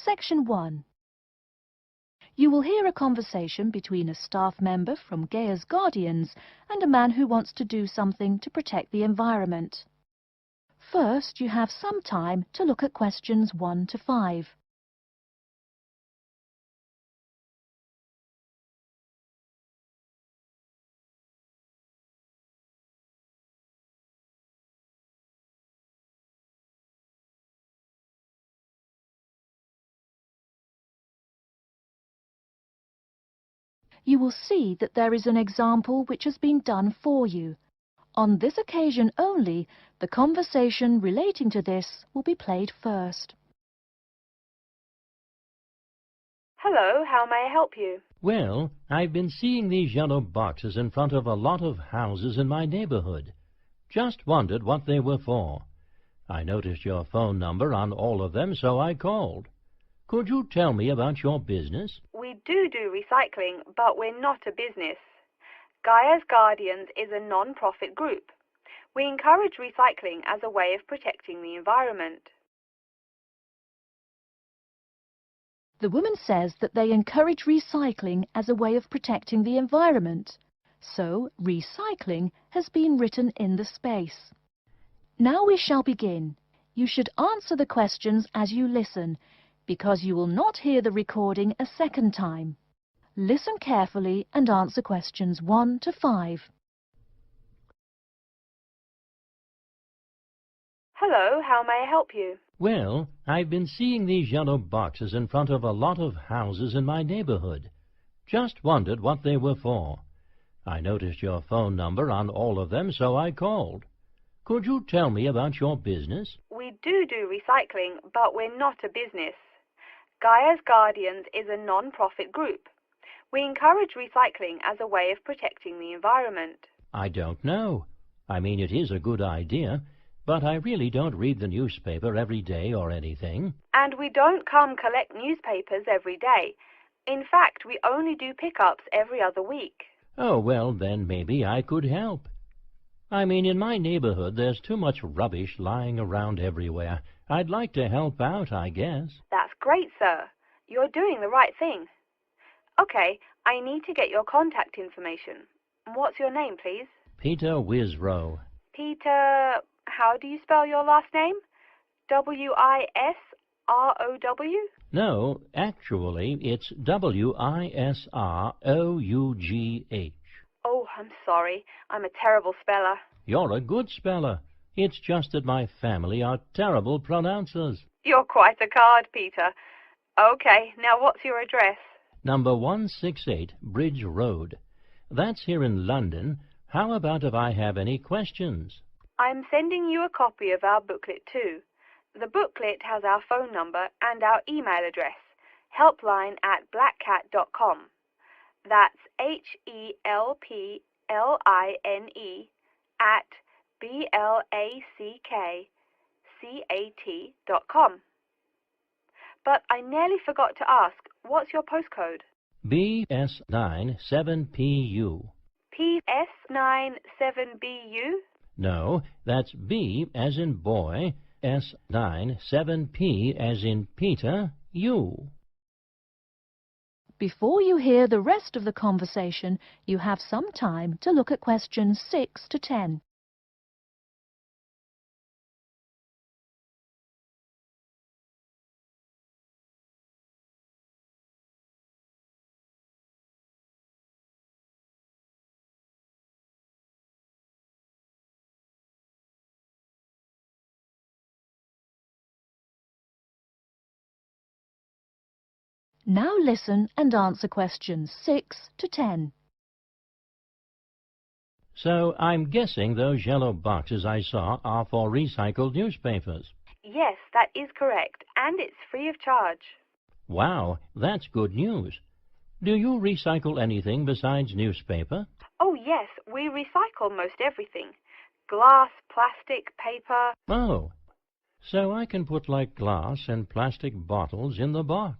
Section 1. You will hear a conversation between a staff member from Gaia's Guardians and a man who wants to do something to protect the environment. First, you have some time to look at questions 1 to 5. You will see that there is an example which has been done for you. On this occasion only, the conversation relating to this will be played first. Hello, how may I help you? Well, I've been seeing these yellow boxes in front of a lot of houses in my neighborhood. Just wondered what they were for. I noticed your phone number on all of them, so I called. Could you tell me about your business? We do recycling, but we're not a business. Gaia's Guardians is a non-profit group. We encourage recycling as a way of protecting the environment. The woman says that they encourage recycling as a way of protecting the environment. So, recycling has been written in the space. Now we shall begin. You should answer the questions as you listen, because you will not hear the recording a second time. Listen carefully and answer questions 1 to 5. Hello, how may I help you? Well, I've been seeing these yellow boxes in front of a lot of houses in my neighborhood. Just wondered what they were for. I noticed your phone number on all of them, so I called. Could you tell me about your business? We do recycling, but we're not a business. Gaia's Guardians is a non-profit group. We encourage recycling as a way of protecting the environment. I don't know. I mean, it is a good idea, but I really don't read the newspaper every day or anything. And we don't come collect newspapers every day. In fact, we only do pickups every other week. Oh, well, then maybe I could help. I mean, in my neighborhood, there's too much rubbish lying around everywhere. I'd like to help out, I guess. That's great, sir. You're doing the right thing. Okay, I need to get your contact information. What's your name, please? Peter Wisrow. Peter, how do you spell your last name? W-I-S-R-O-W? No, actually, it's W-I-S-R-O-U-G-H. Oh, I'm sorry. I'm a terrible speller. You're a good speller. It's just that my family are terrible pronouncers. You're quite a card, Peter. Okay, now what's your address? Number 168 Bridge Road. That's here in London. How about if I have any questions? I'm sending you a copy of our booklet too. The booklet has our phone number and our email address, helpline@blackcat.com. That's HELPLINE at BLACKCAT.com. But I nearly forgot to ask, what's your postcode? BS9 7PU. PS97BU? No, that's B as in boy, S9 7P as in Peter, U. Before you hear the rest of the conversation, you have some time to look at questions 6 to 10. Now listen and answer questions 6 to 10. So I'm guessing those yellow boxes I saw are for recycled newspapers. Yes, that is correct, and it's free of charge. Wow, that's good news. Do you recycle anything besides newspaper? Oh yes, we recycle most everything. Glass, plastic, paper. Oh, so I can put like glass and plastic bottles in the box.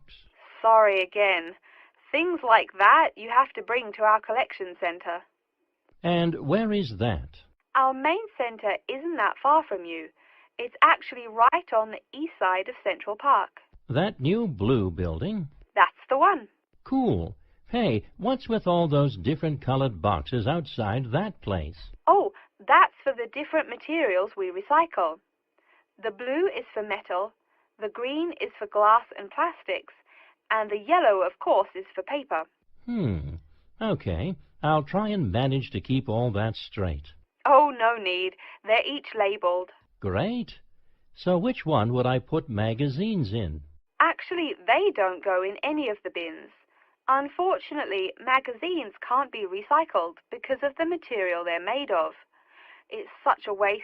Sorry again. Things like that you have to bring to our collection centre. And where is that? Our main centre isn't that far from you. It's actually right on the east side of Central Park. That new blue building? That's the one. Cool. Hey, what's with all those different colored boxes outside that place? Oh, that's for the different materials we recycle. The blue is for metal, the green is for glass and plastics, and the yellow, of course, is for paper. Okay. I'll try and manage to keep all that straight. Oh, no need. They're each labeled. Great. So which one would I put magazines in? Actually, they don't go in any of the bins. Unfortunately, magazines can't be recycled because of the material they're made of. It's such a waste.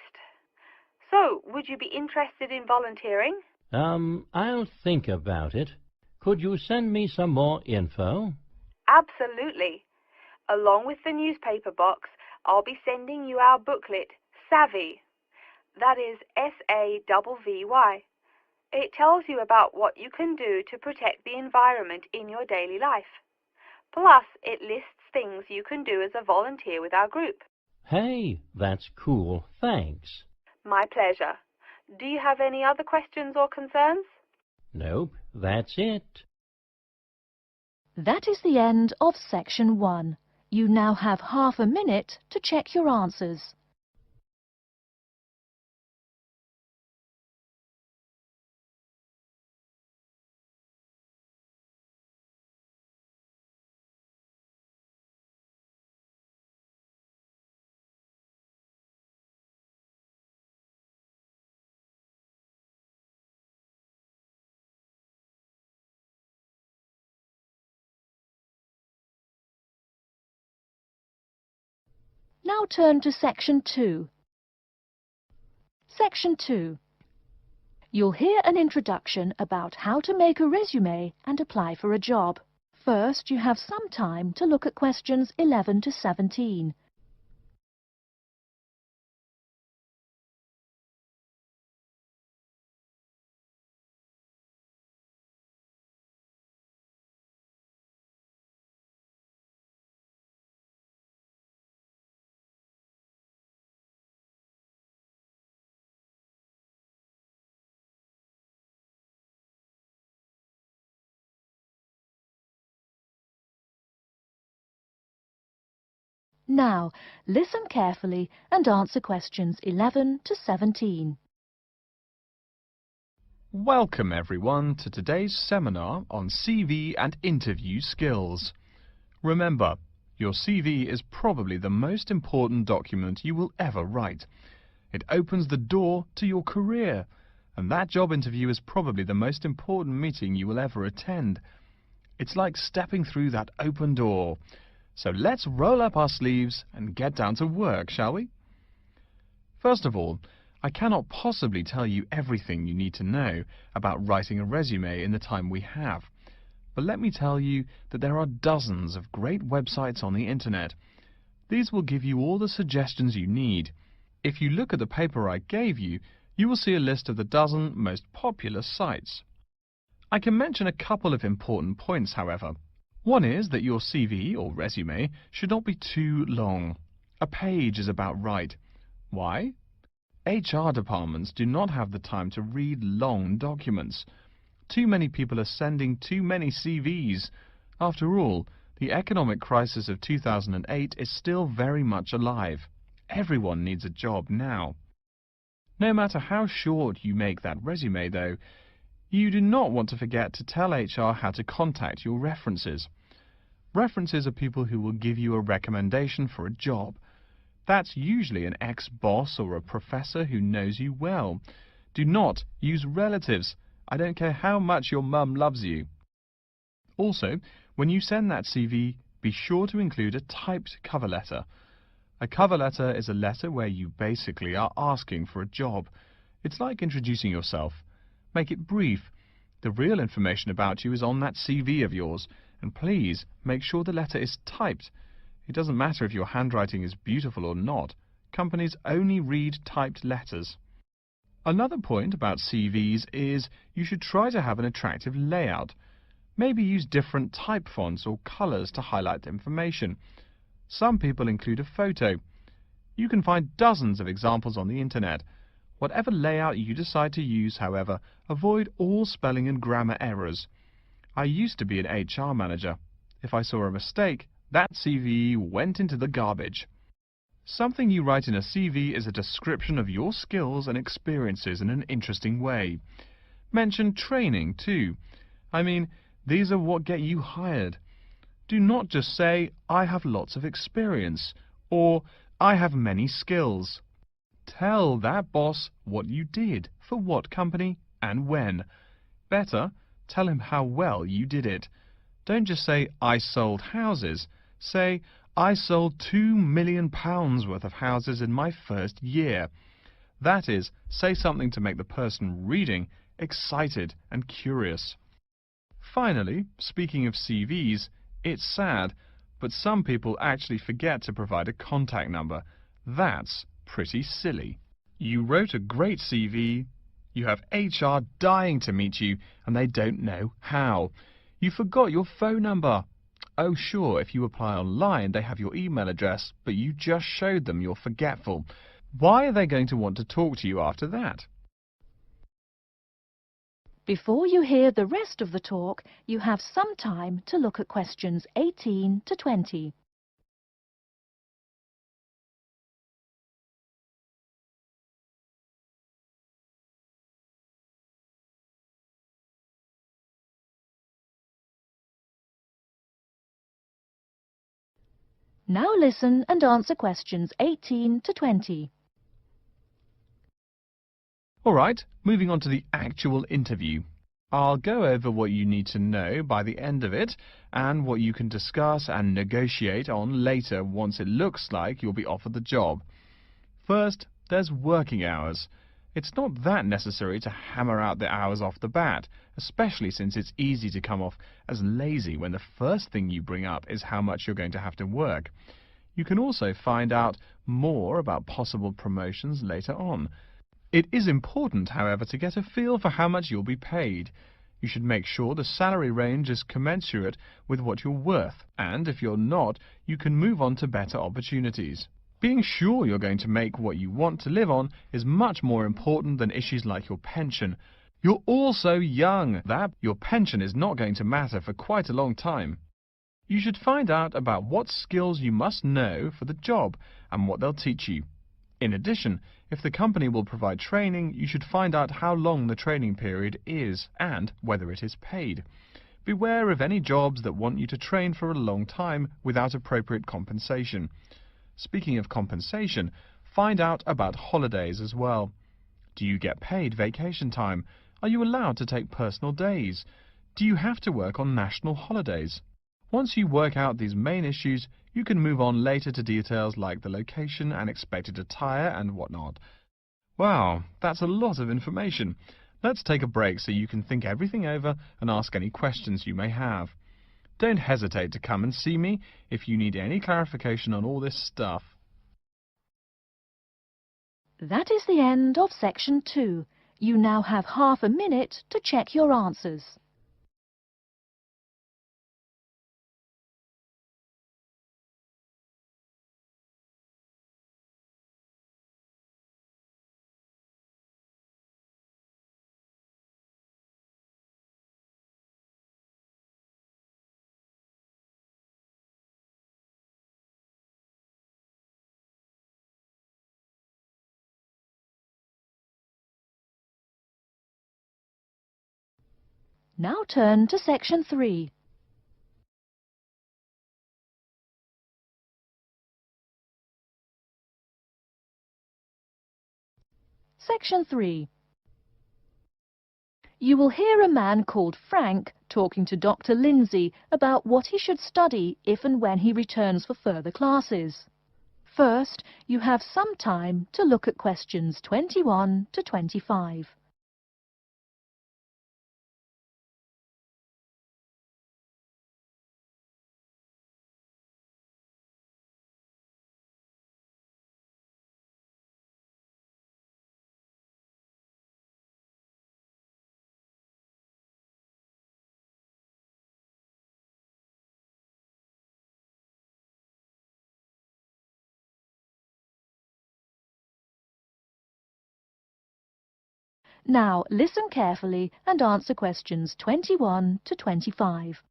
So, would you be interested in volunteering? I'll think about it. Could you send me some more info? Absolutely. Along with the newspaper box, I'll be sending you our booklet, Savvy. That is SAVVY. It tells you about what you can do to protect the environment in your daily life. Plus, it lists things you can do as a volunteer with our group. Hey, that's cool. Thanks. My pleasure. Do you have any other questions or concerns? Nope, that's it. That is the end of section 1. You now have half a minute to check your answers. Now turn to section 2. Section 2. You'll hear an introduction about how to make a resume and apply for a job. First, you have some time to look at questions 11 to 17. Now, listen carefully and answer questions 11 to 17. Welcome everyone to today's seminar on CV and interview skills. Remember, your CV is probably the most important document you will ever write. It opens the door to your career, and that job interview is probably the most important meeting you will ever attend. It's like stepping through that open door. So let's roll up our sleeves and get down to work, shall we? First of all, I cannot possibly tell you everything you need to know about writing a resume in the time we have. But let me tell you that there are dozens of great websites on the internet. These will give you all the suggestions you need. If you look at the paper I gave you, you will see a list of the dozen most popular sites. I can mention a couple of important points, however. One is that your CV or resume should not be too long. A page is about right. Why? HR departments do not have the time to read long documents. Too many people are sending too many CVs. After all, the economic crisis of 2008 is still very much alive. Everyone needs a job now. No matter how short you make that resume, though, you do not want to forget to tell HR how to contact your references. References are people who will give you a recommendation for a job. That's usually an ex-boss or a professor who knows you well. Do not use relatives. I don't care how much your mum loves you. Also, when you send that CV, be sure to include a typed cover letter. A cover letter is a letter where you basically are asking for a job. It's like introducing yourself. Make it brief. The real information about you is on that CV of yours, and please make sure the letter is typed. It doesn't matter if your handwriting is beautiful or not. Companies only read typed letters. Another point about CVs is you should try to have an attractive layout. Maybe use different type fonts or colors to highlight the information. Some people include a photo. You can find dozens of examples on the internet. Whatever layout you decide to use, however, avoid all spelling and grammar errors. I used to be an HR manager. If I saw a mistake, that CV went into the garbage. Something you write in a CV is a description of your skills and experiences in an interesting way. Mention training too. I mean, these are what get you hired. Do not just say, I have lots of experience, or I have many skills. Tell that boss what you did, for what company, and when. Better, tell him how well you did it. Don't just say, I sold houses. Say, I sold £2 million worth of houses in my first year. That is, say something to make the person reading excited and curious. Finally, speaking of CVs, it's sad, but some people actually forget to provide a contact number. That's pretty silly. You wrote a great CV, you have HR dying to meet you, and they don't know how. You forgot your phone number. Oh sure, if you apply online they have your email address, but you just showed them you're forgetful. Why are they going to want to talk to you after that? Before you hear the rest of the talk, you have some time to look at questions 18 to 20. Now listen and answer questions 18 to 20. Alright, moving on to the actual interview. I'll go over what you need to know by the end of it and what you can discuss and negotiate on later once it looks like you'll be offered the job. First, there's working hours. It's not that necessary to hammer out the hours off the bat, especially since it's easy to come off as lazy when the first thing you bring up is how much you're going to have to work. You can also find out more about possible promotions later on. It is important, however, to get a feel for how much you'll be paid. You should make sure the salary range is commensurate with what you're worth, and if you're not, you can move on to better opportunities. Being sure you're going to make what you want to live on is much more important than issues like your pension. You're all so young that your pension is not going to matter for quite a long time. You should find out about what skills you must know for the job and what they'll teach you. In addition, if the company will provide training, you should find out how long the training period is and whether it is paid. Beware of any jobs that want you to train for a long time without appropriate compensation. Speaking of compensation, find out about holidays as well. Do you get paid vacation time? Are you allowed to take personal days? Do you have to work on national holidays? Once you work out these main issues, you can move on later to details like the location and expected attire and whatnot. Wow, that's a lot of information. Let's take a break so you can think everything over and ask any questions you may have. Don't hesitate to come and see me if you need any clarification on all this stuff. That is the end of section 2. You now have half a minute to check your answers. Now turn to section 3. Section 3. You will hear a man called Frank talking to Dr. Lindsay about what he should study if and when he returns for further classes. First, you have some time to look at questions 21 to 25. Now listen carefully and answer questions 21 to 25.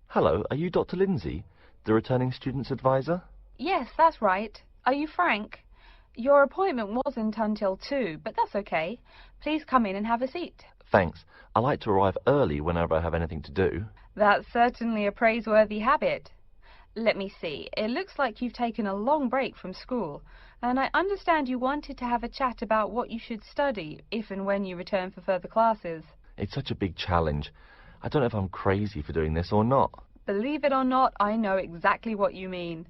Hello, are you Dr. Lindsay, the returning students advisor? Yes, that's right. Are you Frank? Your appointment wasn't until 2, but that's okay. Please come in and have a seat. Thanks. I like to arrive early whenever I have anything to do. That's certainly a praiseworthy habit. Let me see. It looks like you've taken a long break from school, and I understand you wanted to have a chat about what you should study if and when you return for further classes. It's such a big challenge. I don't know if I'm crazy for doing this or not. Believe it or not, I know exactly what you mean.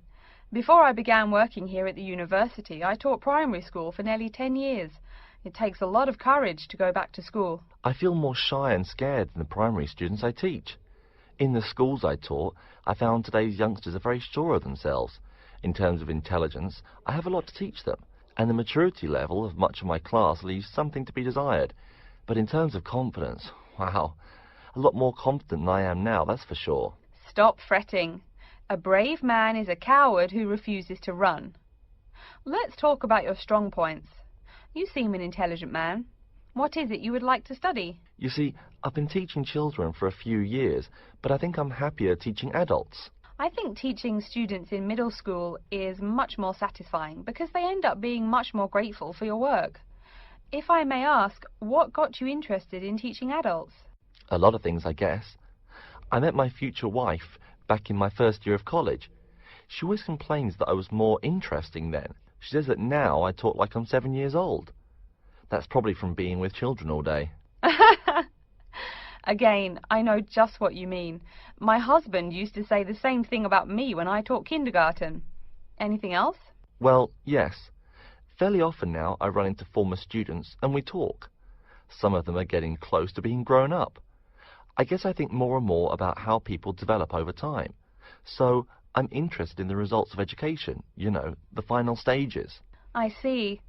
Before I began working here at the university, I taught primary school for nearly 10 years. It takes a lot of courage to go back to school. I feel more shy and scared than the primary students I teach. In the schools I taught, I found today's youngsters are very sure of themselves. In terms of intelligence, I have a lot to teach them, and the maturity level of much of my class leaves something to be desired. But in terms of confidence, wow, a lot more confident than I am now, that's for sure. Stop fretting. A brave man is a coward who refuses to run. Let's talk about your strong points. You seem an intelligent man. What is it you would like to study? You see, I've been teaching children for a few years, but I think I'm happier teaching adults. I think teaching students in middle school is much more satisfying because they end up being much more grateful for your work. If I may ask, what got you interested in teaching adults? A lot of things, I guess. I met my future wife back in my first year of college. She always complains that I was more interesting then. She says that now I talk like I'm 7 years old. That's probably from being with children all day. Again, I know just what you mean. My husband used to say the same thing about me when I taught kindergarten. Anything else? Well, yes. Fairly often now I run into former students and we talk. Some of them are getting close to being grown up. I guess I think more and more about how people develop over time. So I'm interested in the results of education, you know, the final stages. I see.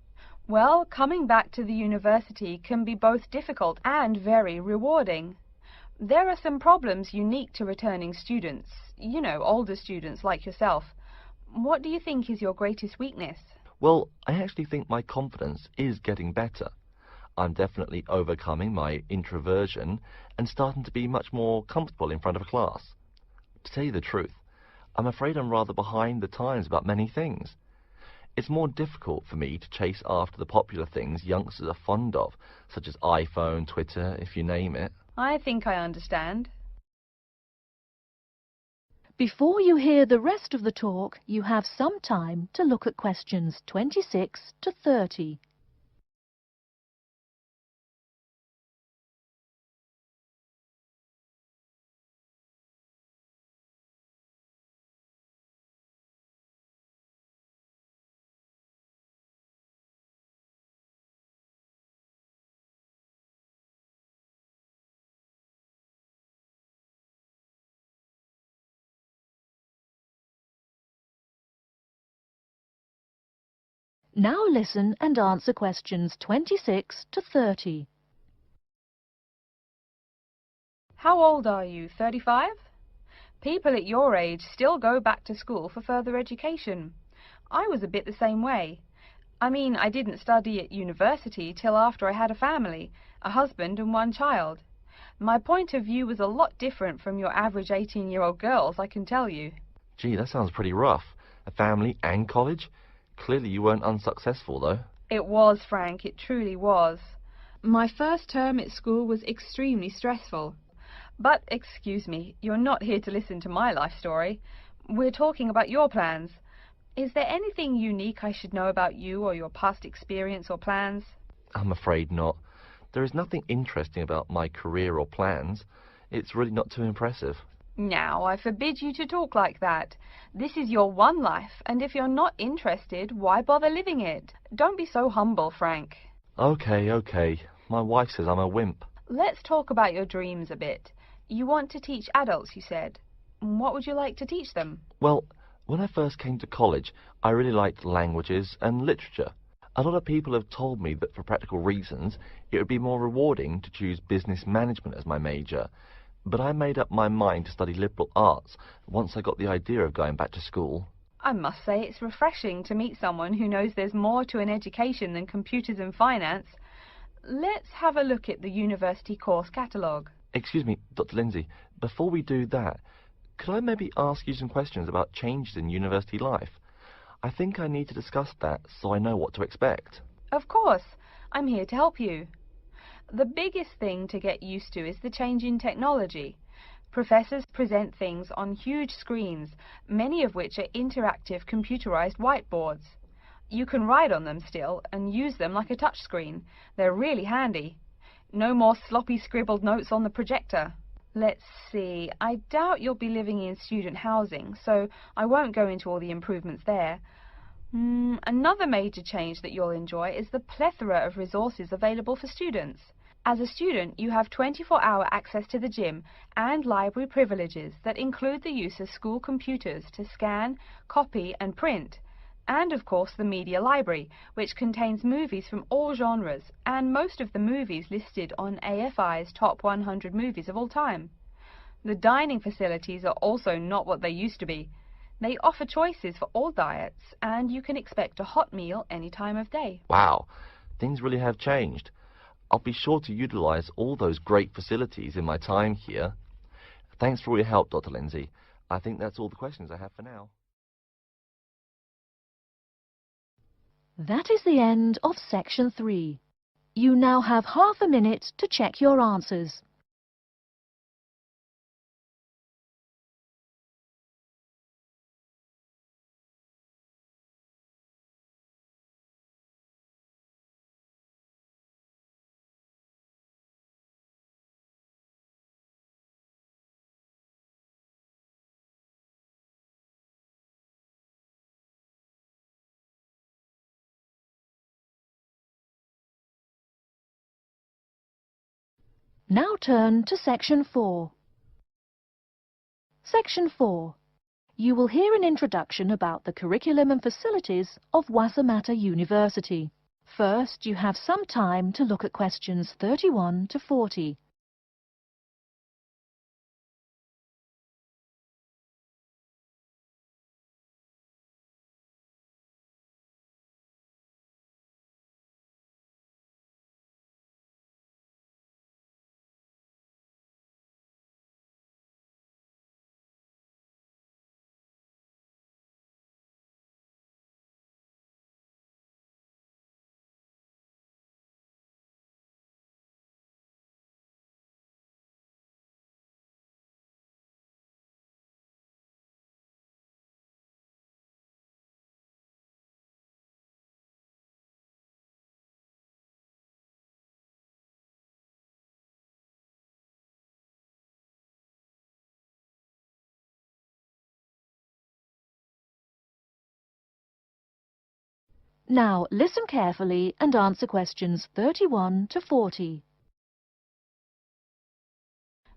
Well, coming back to the university can be both difficult and very rewarding. There are some problems unique to returning students, you know, older students like yourself. What do you think is your greatest weakness? Well, I actually think my confidence is getting better. I'm definitely overcoming my introversion and starting to be much more comfortable in front of a class. To tell you the truth, I'm afraid I'm rather behind the times about many things. It's more difficult for me to chase after the popular things youngsters are fond of, such as iPhone, Twitter, if you name it. I think I understand. Before you hear the rest of the talk, you have some time to look at questions 26 to 30. Now listen and answer questions 26 to 30. How old are you, 35? People at your age still go back to school for further education. I was a bit the same way. I mean, I didn't study at university till after I had a family, a husband and one child. My point of view was a lot different from your average 18-year-old girls, I can tell you. Gee, that sounds pretty rough. A family and college? Clearly you weren't unsuccessful, though. It was, Frank, it truly was. My first term at school was extremely stressful. But, excuse me, you're not here to listen to my life story. We're talking about your plans. Is there anything unique I should know about you or your past experience or plans? I'm afraid not. There is nothing interesting about my career or plans. It's really not too impressive. Now, I forbid you to talk like that. This is your one life, and if you're not interested, why bother living it? Don't be so humble, Frank. Okay. My wife says I'm a wimp. Let's talk about your dreams a bit. You want to teach adults, you said. What would you like to teach them? Well, when I first came to college, I really liked languages and literature. A lot of people have told me that for practical reasons, it would be more rewarding to choose business management as my major. But I made up my mind to study liberal arts once I got the idea of going back to school. I must say it's refreshing to meet someone who knows there's more to an education than computers and finance. Let's have a look at the university course catalogue. Excuse me, Dr. Lindsay, before we do that, could I maybe ask you some questions about changes in university life? I think I need to discuss that so I know what to expect. Of course, I'm here to help you. The biggest thing to get used to is the change in technology. Professors present things on huge screens, many of which are interactive computerized whiteboards. You can write on them still and use them like a touchscreen. They're really handy. No more sloppy scribbled notes on the projector. Let's see, I doubt you'll be living in student housing, so I won't go into all the improvements there. Another major change that you'll enjoy is the plethora of resources available for students. As a student, you have 24-hour access to the gym and library privileges that include the use of school computers to scan, copy and print, and of course the media library, which contains movies from all genres and most of the movies listed on AFI's top 100 movies of all time. The dining facilities are also not what they used to be. They offer choices for all diets, and you can expect a hot meal any time of day. Wow, things really have changed. I'll be sure to utilize all those great facilities in my time here. Thanks for all your help, Dr. Lindsay. I think that's all the questions I have for now. That is the end of section 3. You now have half a minute to check your answers. Now turn to section 4. Section 4. You will hear an introduction about the curriculum and facilities of Wassamata University. First, you have some time to look at questions 31 to 40. Now listen carefully and answer questions 31 to 40.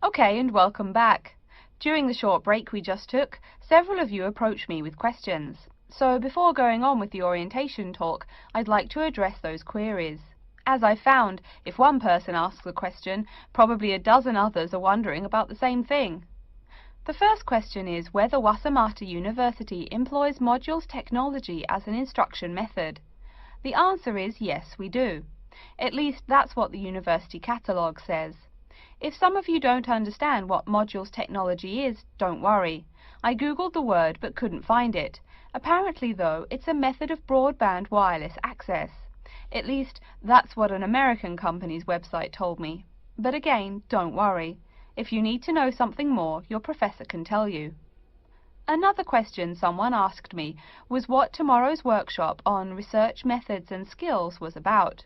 Okay, and welcome back. During the short break we just took, several of you approached me with questions. So before going on with the orientation talk, I'd like to address those queries. As I found, if one person asks a question, probably a dozen others are wondering about the same thing. The first question is whether Wassamata University employs modules technology as an instruction method. The answer is yes, we do. At least that's what the university catalogue says. If some of you don't understand what modules technology is, don't worry. I googled the word but couldn't find it. Apparently, though, it's a method of broadband wireless access. At least, that's what an American company's website told me. But again, don't worry. If you need to know something more, your professor can tell you. Another question someone asked me was what tomorrow's workshop on research methods and skills was about.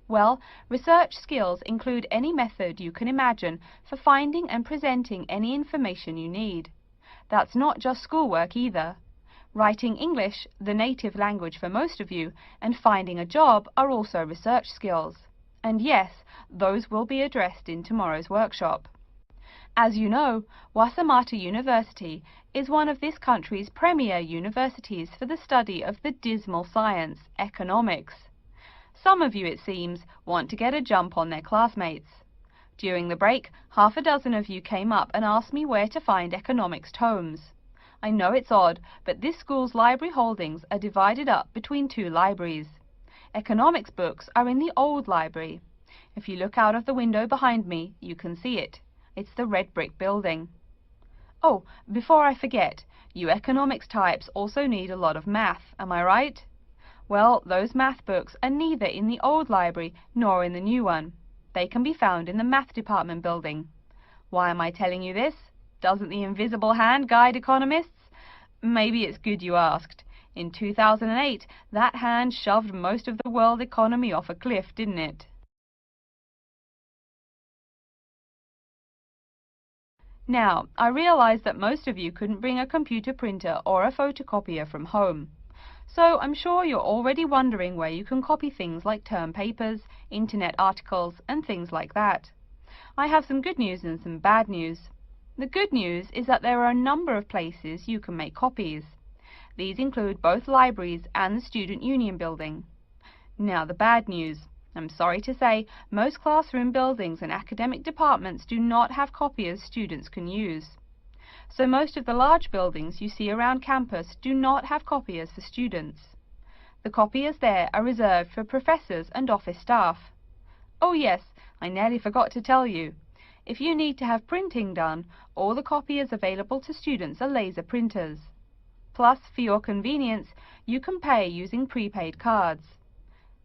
Well, research skills include any method you can imagine for finding and presenting any information you need. That's not just schoolwork either. Writing English, the native language for most of you, and finding a job are also research skills. And yes, those will be addressed in tomorrow's workshop. As you know, Wassamata University is one of this country's premier universities for the study of the dismal science, economics. Some of you, it seems, want to get a jump on their classmates. During the break, half a dozen of you came up and asked me where to find economics tomes. I know it's odd, but this school's library holdings are divided up between two libraries. Economics books are in the old library. If you look out of the window behind me, you can see it. It's the red brick building. Oh, before I forget, you economics types also need a lot of math, am I right? Well, those math books are neither in the old library nor in the new one. They can be found in the math department building. Why am I telling you this? Doesn't the invisible hand guide economists? Maybe it's good you asked. In 2008, that hand shoved most of the world economy off a cliff, didn't it? Now, I realize that most of you couldn't bring a computer printer or a photocopier from home. So I'm sure you're already wondering where you can copy things like term papers, internet articles, and things like that. I have some good news and some bad news. The good news is that there are a number of places you can make copies. These include both libraries and the Student Union building. Now the bad news. I'm sorry to say, most classroom buildings and academic departments do not have copiers students can use. So most of the large buildings you see around campus do not have copiers for students. The copiers there are reserved for professors and office staff. Oh yes, I nearly forgot to tell you. If you need to have printing done, all the copiers available to students are laser printers. Plus, for your convenience, you can pay using prepaid cards.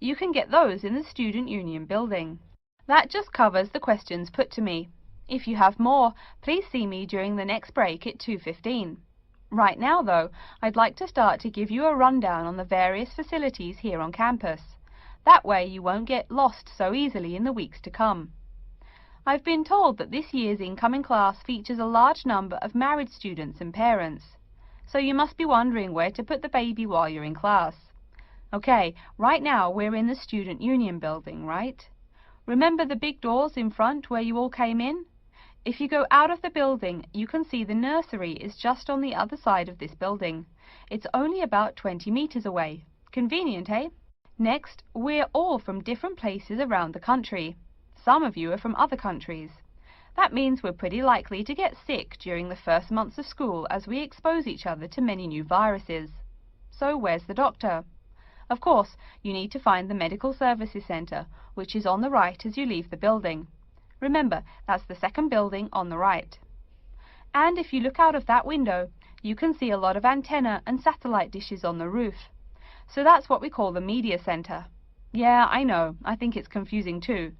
You can get those in the Student Union building. That just covers the questions put to me. If you have more, please see me during the next break at 2:15. Right now, though, I'd like to start to give you a rundown on the various facilities here on campus. That way you won't get lost so easily in the weeks to come. I've been told that this year's incoming class features a large number of married students and parents. So you must be wondering where to put the baby while you're in class. Okay, right now we're in the Student Union building, right? Remember the big doors in front where you all came in? If you go out of the building, you can see the nursery is just on the other side of this building. It's only about 20 meters away. Convenient, eh? Next, we're all from different places around the country. Some of you are from other countries. That means we're pretty likely to get sick during the first months of school as we expose each other to many new viruses. So where's the doctor? Of course, you need to find the Medical Services Centre, which is on the right as you leave the building. Remember, that's the second building on the right. And if you look out of that window, you can see a lot of antenna and satellite dishes on the roof. So that's what we call the Media Centre. Yeah, I know, I think it's confusing too.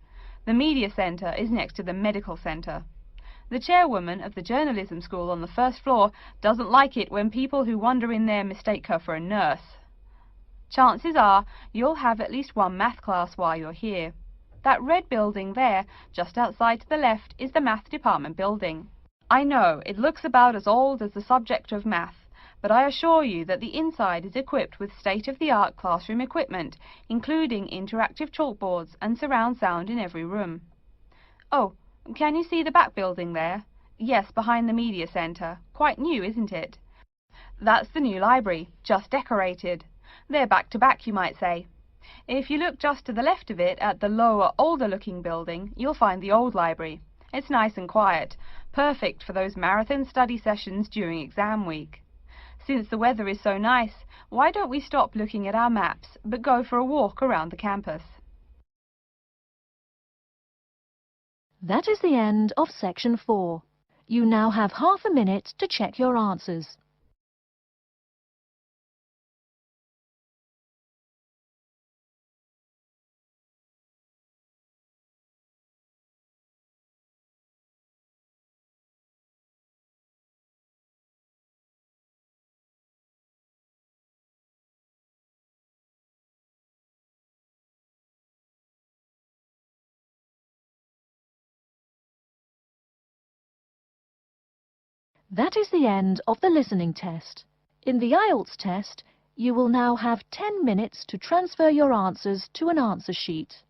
The Media Centre is next to the Medical Centre. The chairwoman of the journalism school on the first floor doesn't like it when people who wander in there mistake her for a nurse. Chances are you'll have at least one math class while you're here. That red building there, just outside to the left, is the math department building. I know, it looks about as old as the subject of math, but I assure you that the inside is equipped with state-of-the-art classroom equipment, including interactive chalkboards and surround sound in every room. Oh, can you see the back building there? Yes, behind the Media Centre. Quite new, isn't it? That's the new library, just decorated. They're back to back, you might say. If you look just to the left of it at the lower, older-looking building, you'll find the old library. It's nice and quiet, perfect for those marathon study sessions during exam week. Since the weather is so nice, why don't we stop looking at our maps, but go for a walk around the campus? That is the end of section 4. You now have half a minute to check your answers. That is the end of the listening test. In the IELTS test, you will now have 10 minutes to transfer your answers to an answer sheet.